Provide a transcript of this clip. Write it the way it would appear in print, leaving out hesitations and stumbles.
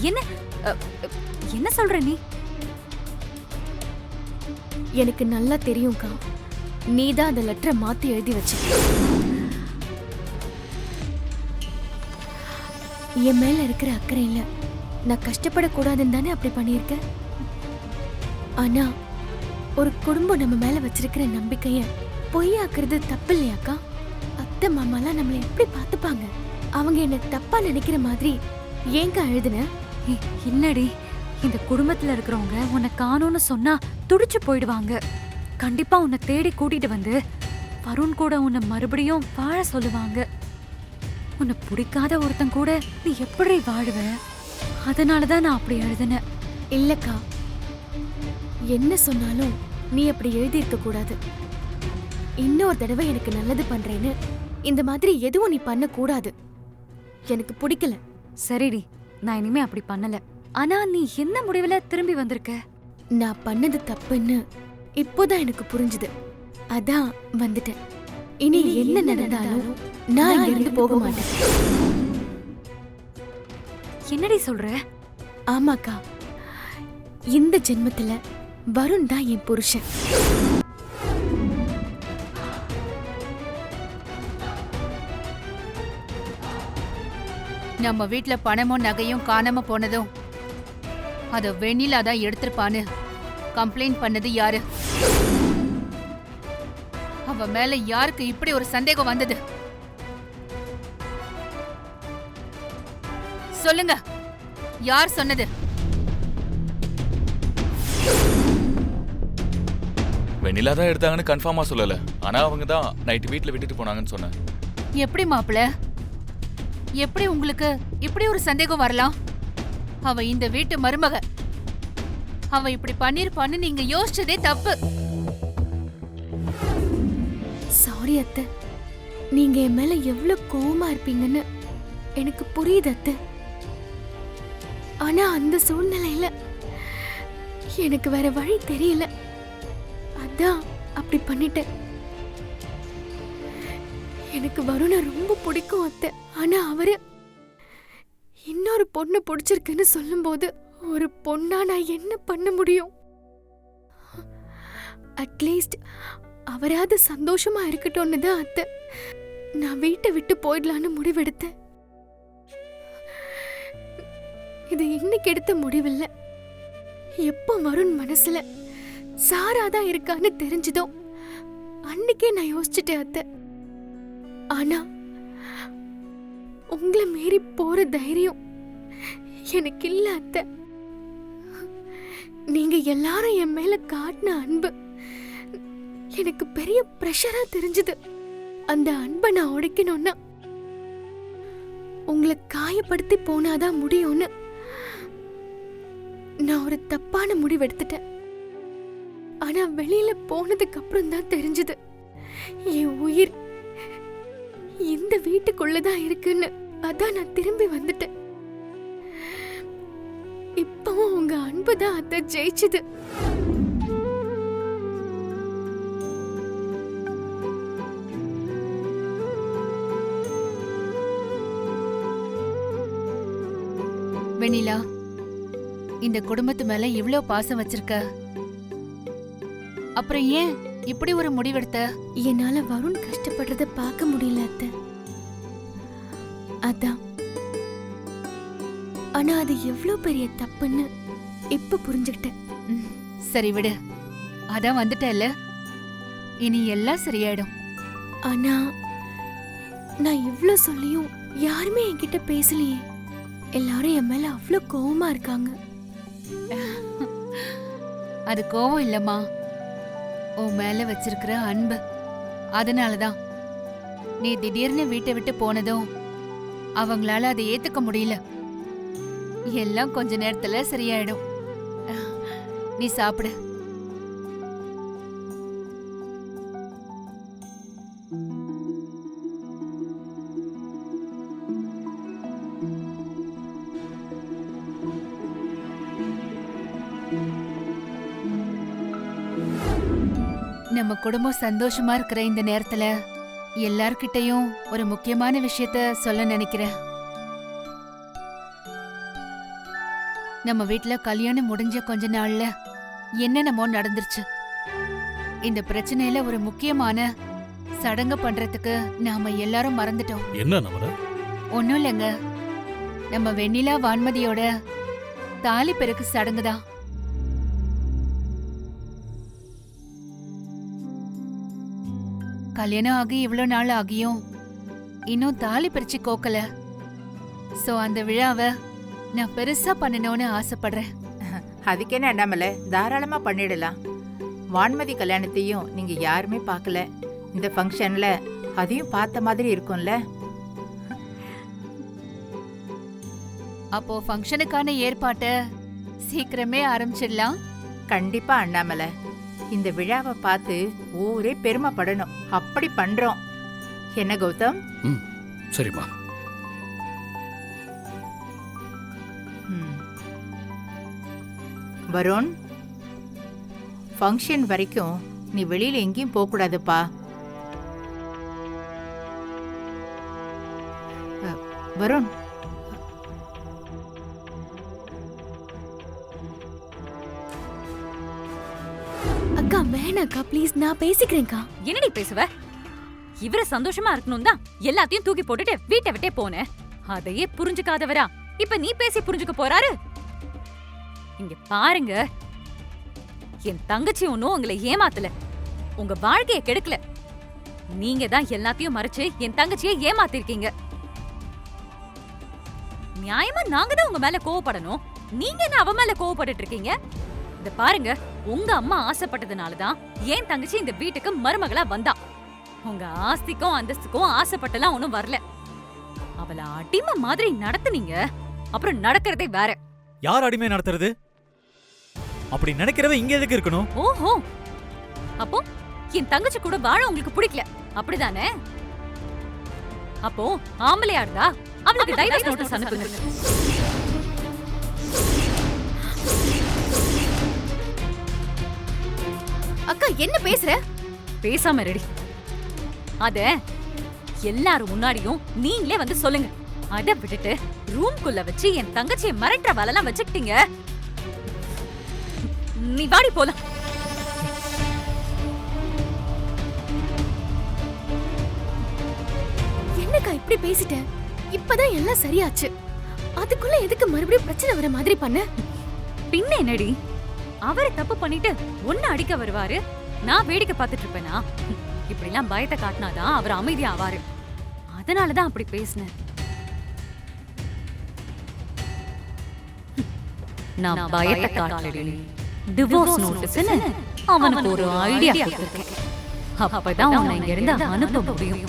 என்ன அ, என்ன சொல்ற நீ? எனக்கு நல்லா தெரியும்க்கா, நீதான் அந்த லெட்டரை மாத்தி எழுதி வச்ச. என் மேல இருக்கிற அக்கறையில நான் கஷ்டப்படக்கூடாதுன்னு தானே அப்படி பண்ணியிருக்க. ஆனா ஒரு குடும்பம் நம்ம மேல வச்சிருக்கிற நம்பிக்கைய பொய்யாக்குறது தப்பு இல்லையாக்கா? அத்தை மாமாலாம் நம்மளை எப்படி பார்த்துப்பாங்க? அவங்க என்ன தப்பா நினைக்கிற மாதிரி ஏங்க அழுதுன? இல்லடி, இந்த குடும்பத்துல இருக்கிறவங்க உன்னை காணோன்னு சொன்னா துடிச்சு போயிடுவாங்க. கண்டிப்பா உன்னை தேடி கூட்டிட்டு வந்து வருண் கூட உன்னை மறுபடியும் வாழ சொல்லுவாங்க. உன்னை பிடிக்காத ஒருத்தன் கூட நீ எப்படி வாழுவ? அதனாலதான் நான் அப்படி எழுதினேன். இல்லக்கா, என்ன சொன்னாலும் நீ அப்படி எழுதியிருக்க கூடாது. இன்னொரு தடவை எனக்கு நல்லது பண்றேன்னு இந்த மாதிரி எதுவும் நீ பண்ண கூடாது. எனக்கு பிடிக்கல. சரிடி, நான் இனிமே அப்படி பண்ணல. ஆனா நீ என்ன முடிவுல திரும்பி வந்திருக்க? நான் பண்ணது தப்புன்னு இப்போதான் எனக்கு புரிஞ்சுது. அதான் வந்துட்டேன். இனி என்ன நடந்தாலும் நான் இங்கிருந்து போக மாட்டேன். என்னடி சொல்ற? ஆமாக்கா, இந்த ஜென்மத்துல வருண் தான் என் புருஷன். நம்ம வீட்ல பணமும் நகையும் காணாம போனதும் அத வெண்ணிலா தான் எடுத்திருப்பான்னு கம்ப்ளைண்ட் பண்ணது யாரு? அவ மேல யாருக்கு இப்படி ஒரு சந்தேகம் வந்தது? சொல்லுங்க, யார் சொன்னது? வெண்ணிலா தான் எடுத்தாங்கன்னு கன்ஃபார்மா சொல்லல. ஆனா அவங்க தான் நைட் வீட்ல விட்டுட்டு போனாங்கன்னு சொன்னேன். எப்படி மாப்பிள, எப்படி உங்களுக்கு இப்படி ஒரு சந்தேகம் வரலாம்? அவ இந்த வீட்டு மருமக. அவ இப்படி பண்ணிருப்பான்னு நீங்க யோசிச்சதே தப்பு. சாரி அத்தை, நீங்க என் மேல எவ்வளவு கோவமா இருப்பீங்கன்னு எனக்கு புரியுது அத்தை. ஆனா அந்த சூழ்நிலையில எனக்கு வேற வழி தெரியல. அதான் அப்படி பண்ணிட்டேன். எனக்கு வருண ரொம்ப பிடிக்கும் அத்தை. ஆனா அவரு இன்னொரு பொண்ணு பிடிச்சிருக்குன்னு சொல்லும்போது ஒரு பொண்ணா நான் என்ன பண்ண முடியும்? அட்லீஸ்ட் அவராது சந்தோஷமா இருக்கட்டும்னு தான் அத்தை நான் வீட்டை விட்டு போயிடலான்னு முடிவெடுத்தேன். இது இன்னைக்கு எடுத்த முடிவில்லை. எப்ப வருண் மனசுல சாராதான் இருக்கான்னு தெரிஞ்சதோ அன்னைக்கே நான் யோசிச்சுட்டேன் அத்தை. ஆனா உங்களை மீறி போற தைரியம் எனக்கு இல்ல அத்தை. நீங்க எல்லாரும் என் மேல காட்டின அன்பு எனக்கு பெரிய பிரஷரா தெரிஞ்சது. அந்த அன்பை நான் உடைக்கணும்னா உங்களை காயப்படுத்தி போனாதான் முடியும்னு நான் ஒரு தப்பான முடிவு எடுத்துட்டேன். ஆனா வெளியில போனதுக்கு அப்புறம் தான் தெரிஞ்சது என் உயிர் இந்த வீட்டுக்குள்ளதான் இருக்குன்னு. அதான் நான் திரும்பி வந்துட்டேன். இப்பவும் உங்க அன்புதான் அத ஜெயிச்சது. வெண்ணிலா, இந்த குடும்பத்து மேல இவ்ளோ பாசம் வச்சிருக்க, அப்புறம் ஏன் இப்படி ஒரு முடிவெடுத்த? என்னால வருண் கஷ்டப்படுறத பார்க்க முடியல அத்தை. அதான். ஆனா அது எவ்வளவு பெரிய தப்புன்னு இப்ப புரிஞ்சுக்கிட்டேன். சரி விடு, அதான் வந்துட்டல்ல, இனி எல்லாம் சரியாயிடும். ஆனா நான் இவ்ளோ சொல்லியும் யாருமே என்கிட்ட பேசலையே. எல்லாரும் என் மேல அவ்வளோ கோவமா இருக்காங்க. அது கோவம் இல்லம்மா, உன் மேல வச்சிருக்கிற அன்பு. அதனாலதான் நீ திடீர்னு வீட்டை விட்டு போனதும் அவங்களால அதை ஏத்துக்க முடியல. எல்லாம் கொஞ்ச நேரத்துல சரியாயிடும். நீ சாப்பிடு. நம்ம குடும்பம் சந்தோஷமா இருக்கிற இந்த நேரத்துல எல்லார்கிட்டயும் ஒரு முக்கியமான விஷயத்த சொல்ல நினைக்கிறேன். நம்ம வீட்ல கல்யாணம் முடிஞ்ச கொஞ்ச நாள்ல என்னென்னமோ நடந்துருச்சு. இந்த பிரச்சனையில ஒரு முக்கியமான சடங்கு பண்றதுக்கு நாம எல்லாரும் மறந்துட்டோம். என்ன நவர? ஒண்ணும் இல்லைங்க, நம்ம வெண்ணிலா வான்மதியோட தாலி பெருக்கு சடங்குதான். கல்யாணம் ஆகி இவ்வளவு நாள் ஆகியும் இன்னும் தாலி பிரிச்சு கோக்கல. சோ அந்த விழாவை நான் பெருசா பண்ணணும்னு ஆசைப்படுறேன். அதுக்கு என்ன அண்ணாமலை, தாராளமா பண்ணிடலாம். வான்மதி கல்யாணத்தையும் நீங்க யாருமே பார்க்கல. இந்த ஃபங்க்ஷன்ல அதையும் பார்த்த மாதிரி இருக்கும்ல. அப்போ ஃபங்க்ஷனுக்கான ஏற்பாட்டை சீக்கிரமே ஆரம்பிச்சிடலாம். கண்டிப்பா அண்ணாமலை, இந்த விழாவை பார்த்து ஊரே பெருமைப்படணும். அப்படி பண்றோம். என்ன கௌதம்? ம், சரிம்மா. வருண், ஃபங்க்ஷன் வரைக்கும் நீ வெளியில எங்கேயும் போக கூடாதுப்பா. வருண், அக்கா வேணாக்கா ப்ளீஸ், நான் பேசிக்கிறேன்க்கா. என்னடி பேசுவ? இவர சந்தோஷமா இருக்கணும் தான் எல்லாத்தையும் தூக்கி போட்டுட்டு வீட்டை விட்டே போனேன். அதையே புரிஞ்சுக்காதவரா இப்ப நீ பேசி புரிஞ்சுக்க போறாரு? இங்க பாருங்க, என் தங்கச்சி ஒன்னும் உங்களை ஏமாத்தல, உங்க வாழ்க்கைய கெடுக்கல. நீங்க தான் எல்லாத்தையும் மறைச்சு என் தங்கச்சியை ஏமாத்திருக்கீங்க. நியாயமா நாங்க தான் உங்க மேல கோவப்படணும். நீங்க என்ன அவ மேல கோவப்பட்டுட்டு இருக்கீங்க? இத பாருங்க, உங்க அம்மா ஆசைப்பட்டதுனாலதான் என் தங்கச்சி இந்த வீட்டுக்கு மருமகளா வந்தா. உங்க ஆஸ்திக்கும் அந்தஸ்துக்கும் ஆசைப்பட்டெல்லாம் ஒண்ணும் வரல. அவளை அடிமை மாதிரி நடத்துனீங்க, அப்புறம் நடக்கிறதே வேற. யார் அடிமை நடத்துறது? அப்படி நினைக்கிறவ இங்க எதுக்கு இருக்கணும்? ஓஹோ, அப்போ என் தங்கச்சி கூட வாழ உங்களுக்கு பிடிக்கல, அப்படிதானே? அப்போ ஆம்பளையா இருந்தா அவளுக்கு டைவர்ஸ் நோட்டீஸ் அனுப்புங்க. அக்கா என்ன பேசுற? பேசாம ரெடி. அத எல்லாரும் முன்னாடியும் நீங்களே வந்து சொல்லுங்க. அத விட்டுட்டு ரூம்குள்ள வச்சு என் தங்கச்சியை மிரட்டுற வேலைலாம் வச்சுக்கிட்டீங்க. நீ வாடி போலாம். என்னக்கா இப்படி பேசிட்ட? இப்பதான் எல்லாம் சரியாச்சு. அதுக்குள்ள எதுக்கு மறுபடியும் பிரச்சனை வர மாதிரி பண்ண? பின்ன என்னடி, அவரை தப்பு பண்ணிட்டு ஒன்னு அடிக்க வருவாரு, நான் வேடிக்கை பார்த்துட்டு இருப்பேனா? இப்படி எல்லாம் பயத்தை காட்டினாதான் அவர் அமைதியா ஆவாரு. அதனாலதான் அப்படி பேசினேன். நான் பயத்தை காட்டலடி, டிவோர்ஸ் நோட்டீஸ்னு அவனுக்கு ஒரு ஐடியா கொடுத்திருக்கேன். அப்பதான் உன்னை இங்க இருந்து அனுப்ப முடியும்.